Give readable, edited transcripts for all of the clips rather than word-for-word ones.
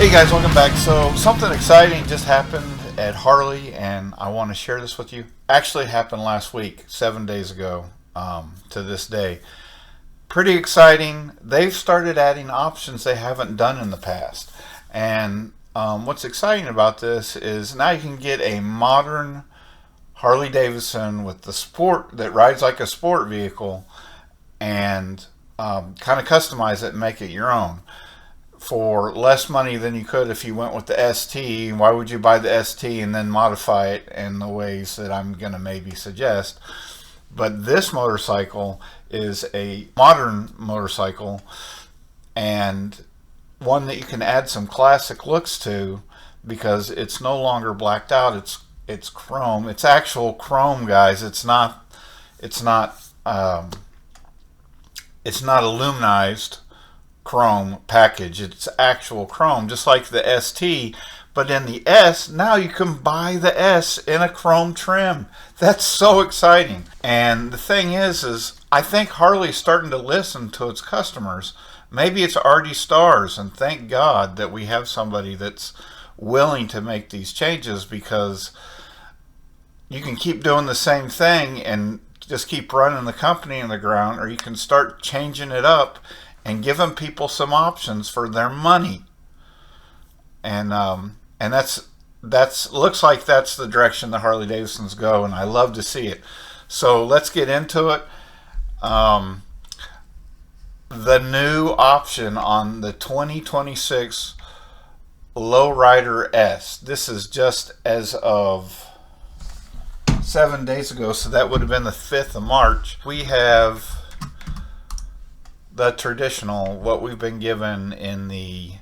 Hey guys, welcome back. So something exciting just happened at Harley, and I want to share this with you. Actually happened last week, 7 days ago, to this day. Pretty exciting. They've started adding options they haven't done in the past. And what's exciting about this is now you can get a modern Harley Davidson with the sport that rides like a sport vehicle, and kind of customize it and make it your own for less money than you could if you went with the ST. Why would you buy the ST and then modify it in the ways that I'm going to maybe suggest? But this motorcycle is a modern motorcycle, and one that you can add some classic looks to, because it's no longer blacked out. It's chrome. It's actual chrome, guys. It's not aluminized chrome package. It's actual chrome, just like the ST. But in the S, now you can buy the S in a chrome trim. That's so exciting. And the thing is I think Harley's starting to listen to its customers. Maybe it's already stars, and thank God that we have somebody that's willing to make these changes, because you can keep doing the same thing and just keep running the company in the ground, or you can start changing it up and giving people some options for their money. And that's looks like that's the direction the Harley Davidsons go, and I love to see it. So let's get into it. The new option on the 2026 Lowrider S. This is just as of 7 days ago, so that would have been the 5th of March. We have the traditional, what we've been given in the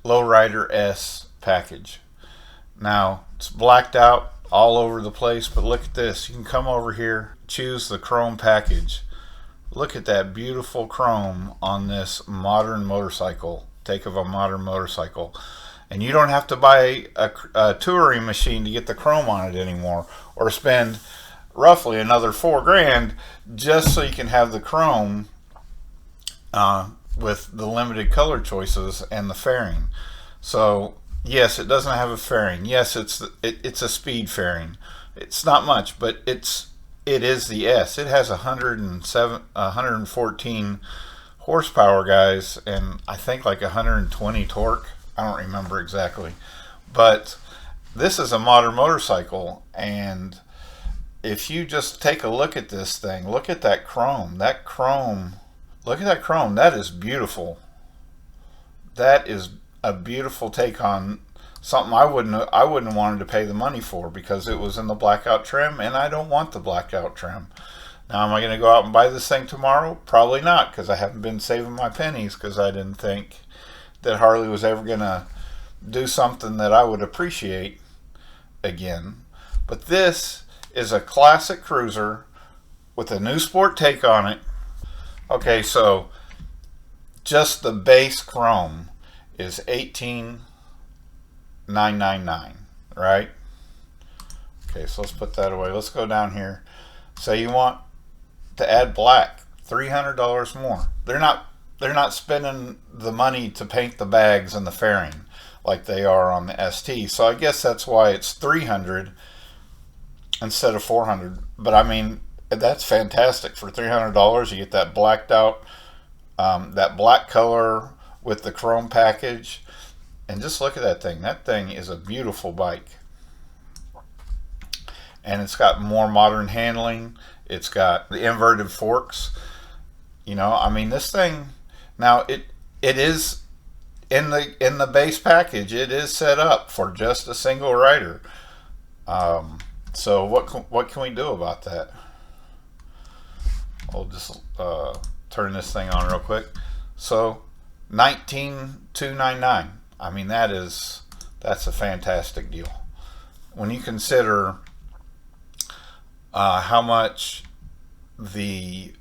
Lowrider S package. Now, it's blacked out all over the place, but look at this. You can come over here, choose the chrome package. Look at that beautiful chrome on this modern motorcycle. Take of a modern motorcycle. And you don't have to buy a touring machine to get the chrome on it anymore, or spend roughly another $4,000 just so you can have the chrome with the limited color choices and the fairing. So yes, it doesn't have a fairing. Yes, it's a speed fairing. It's not much, but it is the S. It has 114 horsepower, guys, and I think like 120 torque. I don't remember exactly, but this is a modern motorcycle. And if you just take a look at this thing, look at that chrome. Look at that chrome. That is beautiful. That is a beautiful take on something I wouldn't have wanted to pay the money for, because it was in the blackout trim, and I don't want the blackout trim. Now, am I going to go out and buy this thing tomorrow? Probably not, because I haven't been saving my pennies, because I didn't think that Harley was ever going to do something that I would appreciate again. But this is a classic cruiser with a new sport take on it. Okay, so just the base chrome is $18,999, right? Okay, so let's put that away. Let's go down here. Say you want to add black, $300 more. They're not spending the money to paint the bags and the fairing like they are on the ST. So I guess that's why it's $300 instead of $400. But I mean, that's fantastic. For $300 you get that blacked out, that black color with the chrome package. And just look at that thing. That thing is a beautiful bike, and it's got more modern handling. It's got the inverted forks. You know, I mean, this thing, now it is in the base package, it is set up for just a single rider. So what can we do about that? We'll just turn this thing on real quick. So $19,299. I mean, that's a fantastic deal when you consider how much the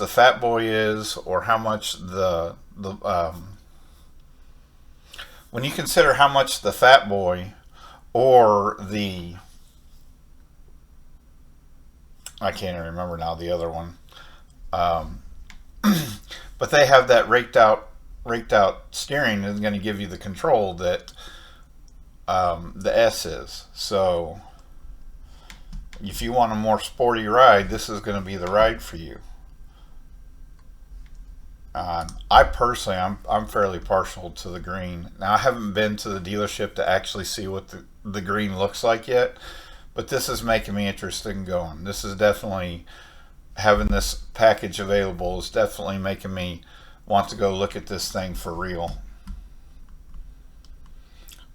Fat Boy is, or how much when you consider how much the Fat Boy or the, I can't even remember now the other one, but they have that raked out steering is going to give you the control that the S is. So if you want a more sporty ride, this is going to be the ride for you. I personally, I'm fairly partial to the green. Now I haven't been to the dealership to actually see what the green looks like yet, but this is making me interested in going. This is definitely, having this package available is definitely making me want to go look at this thing for real.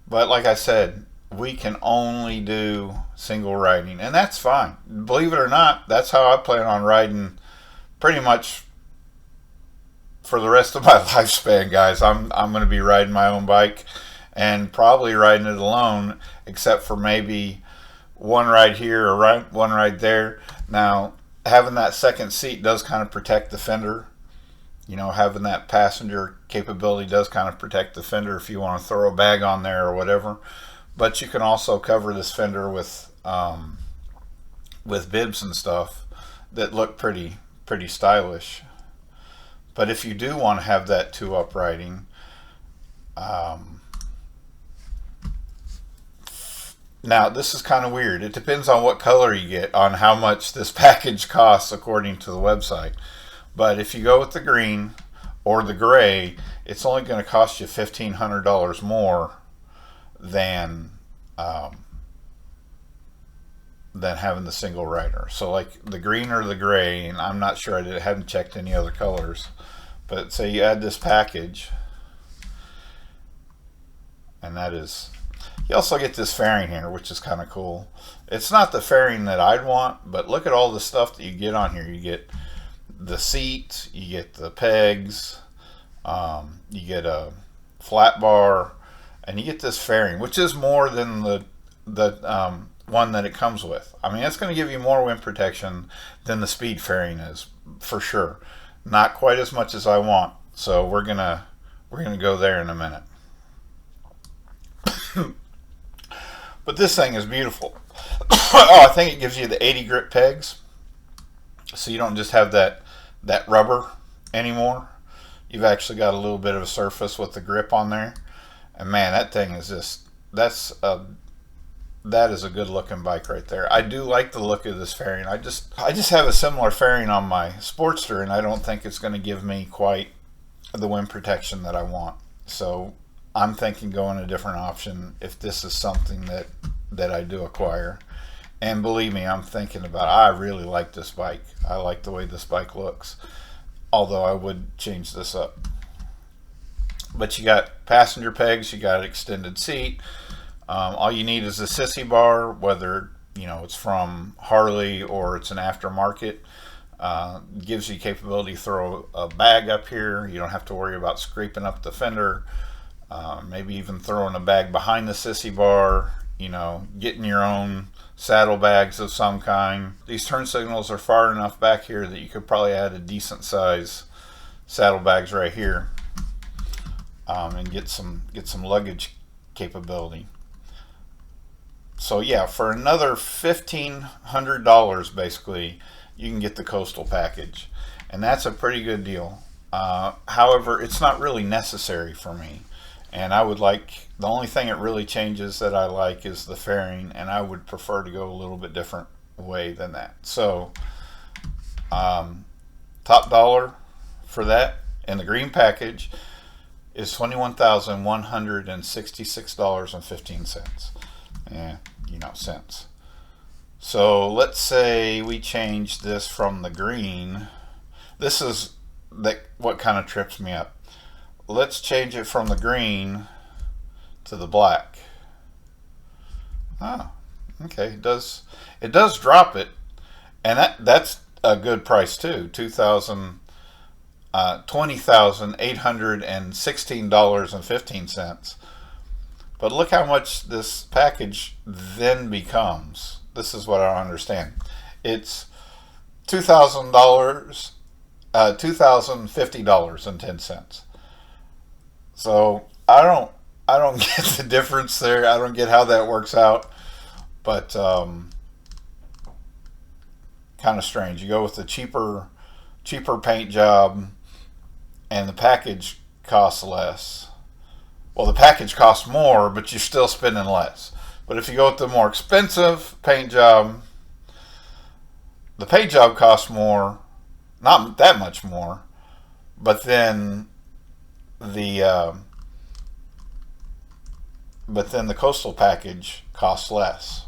But like I said, we can only do single riding, and that's fine. Believe it or not, that's how I plan on riding pretty much for the rest of my lifespan, guys. I'm going to be riding my own bike and probably riding it alone, except for maybe one ride here or one ride there. Now, having that second seat does kind of protect the fender. You know, having that passenger capability does kind of protect the fender if you want to throw a bag on there or whatever. But you can also cover this fender with bibs and stuff that look pretty stylish. But if you do want to have that two uprighting, now this is kind of weird. It depends on what color you get on how much this package costs according to the website. But if you go with the green or the gray, it's only going to cost you $1,500 more than having the single rider. So like the green or the gray, and I'm not sure, I hadn't checked any other colors, but say you add this package, and that is, you also get this fairing here, which is kind of cool. It's not the fairing that I'd want, but look at all the stuff that you get on here. You get the seat, you get the pegs, you get a flat bar, and you get this fairing, which is more than the one that it comes with. I mean, it's going to give you more wind protection than the speed fairing is, for sure. Not quite as much as I want, so we're gonna go there in a minute. But this thing is beautiful. Oh, I think it gives you the 80 grit pegs, so you don't just have that rubber anymore. You've actually got a little bit of a surface with the grip on there, and man, that thing is just, that is a good looking bike right there. I do like the look of this fairing. I just have a similar fairing on my Sportster, and I don't think it's going to give me quite the wind protection that I want. So I'm thinking going a different option if this is something that I do acquire. And believe me, I'm thinking about it. I really like this bike. I like the way this bike looks, although I would change this up. But you got passenger pegs, you got an extended seat. All you need is a sissy bar, whether it's from Harley or it's an aftermarket. Gives you capability to throw a bag up here. You don't have to worry about scraping up the fender. Maybe even throwing a bag behind the sissy bar. Getting your own saddlebags of some kind. These turn signals are far enough back here that you could probably add a decent size saddlebags right here, and get some luggage capability. So yeah, for another $1,500 basically, you can get the Coastal package, and that's a pretty good deal. However, it's not really necessary for me, and I would like, the only thing it really changes that I like is the fairing, and I would prefer to go a little bit different way than that. So top dollar for that in the green package is $21,166.15. Cents. So let's say we change this from the green. This is what kind of trips me up. Let's change it from the green to the black. Oh, okay. It does drop it, and that's a good price too. $20,816.15. But look how much this package then becomes. This is what I don't understand. It's $2,000, $2,050.10. So I don't get the difference there. I don't get how that works out. But kind of strange. You go with the cheaper paint job, and the package costs less. Well, the package costs more, but you're still spending less. But if you go with the more expensive paint job, the paint job costs more, not that much more, but then the coastal package costs less.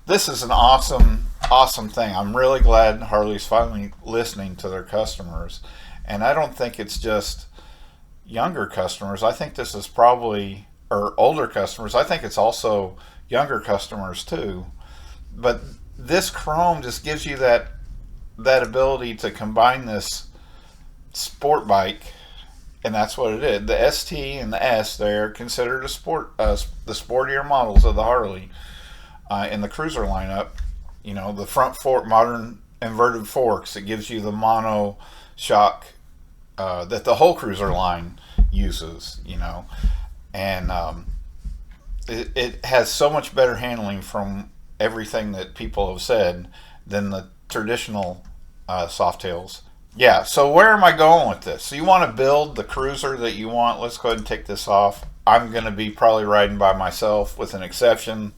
This is an awesome thing. I'm really glad Harley's finally listening to their customers, and I don't think it's just younger customers. I think this is probably, or older customers. I think it's also younger customers too. But this chrome just gives you that ability to combine this sport bike, and that's what it is. The ST and the S, they're considered the sportier models of the Harley in the cruiser lineup. You know, the front fork, modern inverted forks. It gives you the mono shock that the whole cruiser line uses. You know, and it has so much better handling from everything that people have said than the traditional Softails. Yeah, so where am I going with this? So you want to build the cruiser that you want. Let's go ahead and take this off. I'm going to be probably riding by myself with an exception.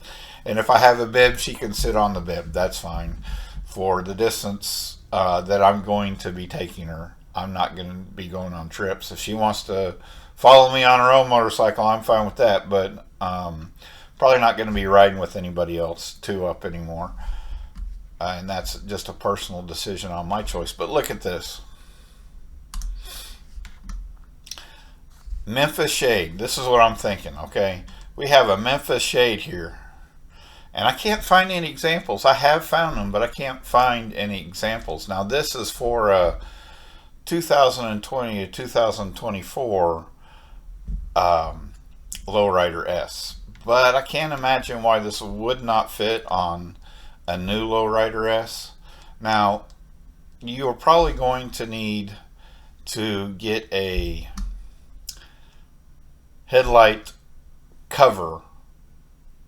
And if I have a bib, she can sit on the bib. That's fine. For the distance that I'm going to be taking her, I'm not going to be going on trips. If she wants to follow me on her own motorcycle, I'm fine with that. But probably not going to be riding with anybody else two up anymore. And that's just a personal decision on my choice. But look at this. Memphis shade. This is what I'm thinking, okay? We have a Memphis shade here. And I can't find any examples. I have found them, but I can't find any examples. Now, this is for 2020 to 2024 Lowrider S. But I can't imagine why this would not fit on a new Lowrider S. Now, you are probably going to need to get a headlight cover,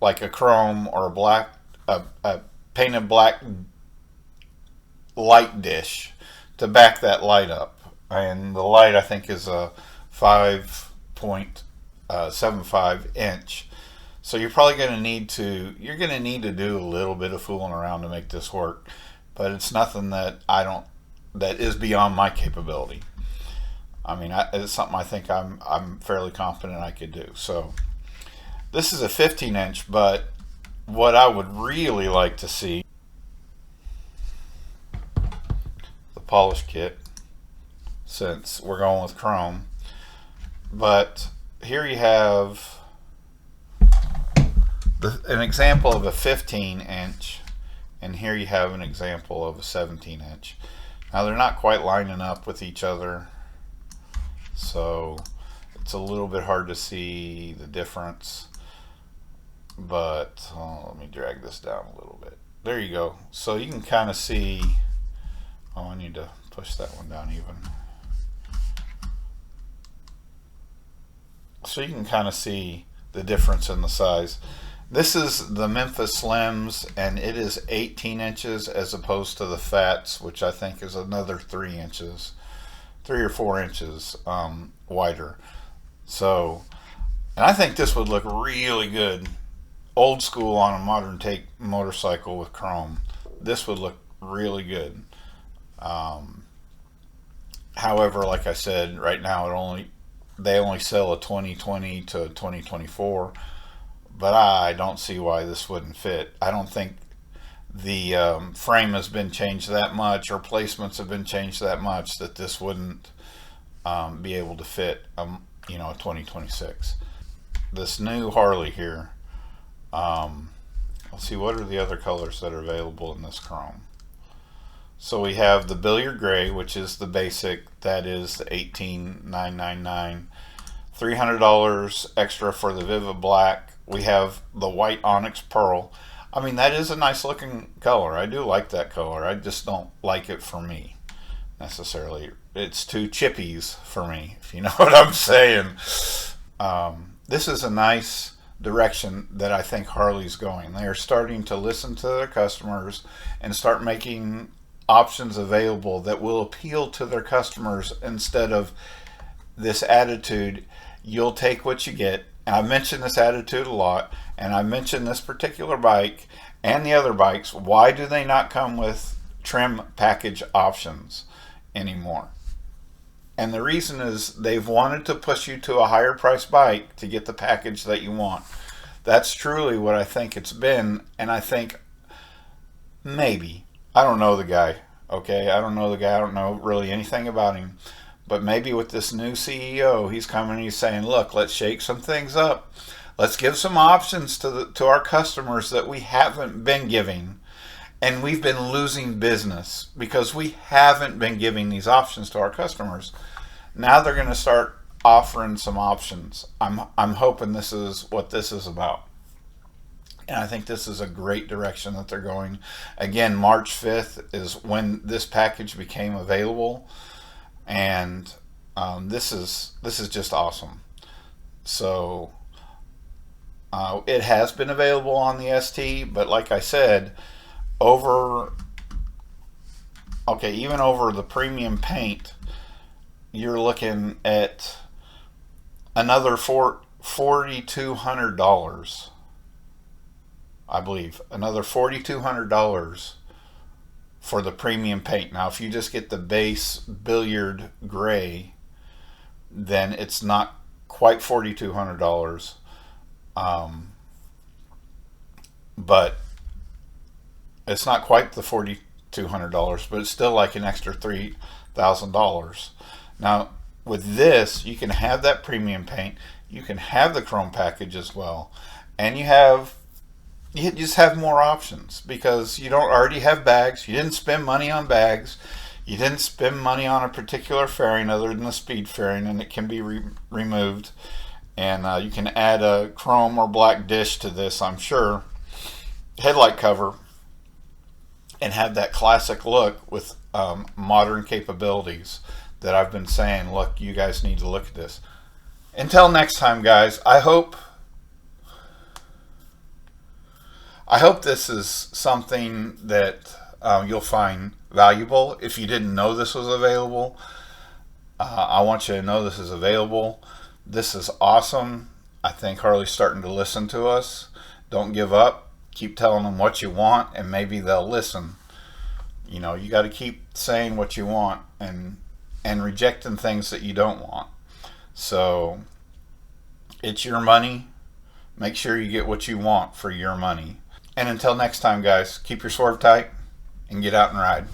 like a chrome or a black, a painted black light dish to back that light up. And the light, I think, is a 5.75 inch. So you're probably going to need to, do a little bit of fooling around to make this work, but it's nothing that that is beyond my capability. I mean, it's something I think I'm fairly confident I could do. So this is a 15 inch, but what I would really like to see, the polish kit, since we're going with chrome. But here you have an example of a 15 inch, and here you have an example of a 17 inch. Now they're not quite lining up with each other, so it's a little bit hard to see the difference, but let me drag this down a little bit. There you go. So you can kind of see, I need to push that one down even. So you can kind of see the difference in the size. This is the Memphis Slims, and it is 18 inches as opposed to the Fats, which I think is another 3 inches, 3 or 4 inches wider. So, and I think this would look really good, old school on a modern take motorcycle with chrome. This would look really good. However, like I said, right now they only sell a 2020 to 2024. But I don't see why this wouldn't fit. I don't think the frame has been changed that much, or placements have been changed that much, that this wouldn't be able to fit, a 2026. This new Harley here, let's see, what are the other colors that are available in this chrome? So we have the Billiard Gray, which is the basic, that is the $18,999. $300 extra for the Vivid Black. We have the white Onyx Pearl. I mean, that is a nice looking color. I do like that color. I just don't like it for me necessarily. It's too chippies for me, if you know what I'm saying. This is a nice direction that I think Harley's going. They are starting to listen to their customers and start making options available that will appeal to their customers, instead of this attitude, you'll take what you get. And I've mentioned this attitude a lot, and I mentioned this particular bike and the other bikes. Why do they not come with trim package options anymore? And the reason is they've wanted to push you to a higher price bike to get the package that you want. That's truly what I think it's been. And I think maybe, I don't know the guy, okay? I don't know the guy. I don't know really anything about him. But maybe with this new CEO, he's coming and he's saying, look, let's shake some things up. Let's give some options to our customers that we haven't been giving. And we've been losing business because we haven't been giving these options to our customers. Now they're going to start offering some options. I'm hoping this is what this is about. And I think this is a great direction that they're going. Again, March 5th is when this package became available. And this is just awesome. So it has been available on the ST, but like I said, even over the premium paint, you're looking at another $4,200, I believe, another $4,200 for the premium paint. Now, if you just get the base billiard gray, then it's not quite $4,200, but it's not quite the $4,200, but it's still like an extra $3,000. Now, with this, you can have that premium paint, you can have the chrome package as well, and you just have more options because you don't already have bags. You didn't spend money on bags. You didn't spend money on a particular fairing other than the speed fairing, and it can be removed. And you can add a chrome or black dish to this, I'm sure, headlight cover, and have that classic look with modern capabilities that I've been saying, look, you guys need to look at this. Until next time, guys, I hope this is something that you'll find valuable. If you didn't know this was available, I want you to know this is available. This is awesome. I think Harley's starting to listen to us. Don't give up. Keep telling them what you want, and maybe they'll listen. You know, you got to keep saying what you want and rejecting things that you don't want. So it's your money. Make sure you get what you want for your money. And until next time, guys, keep your swerve tight and get out and ride.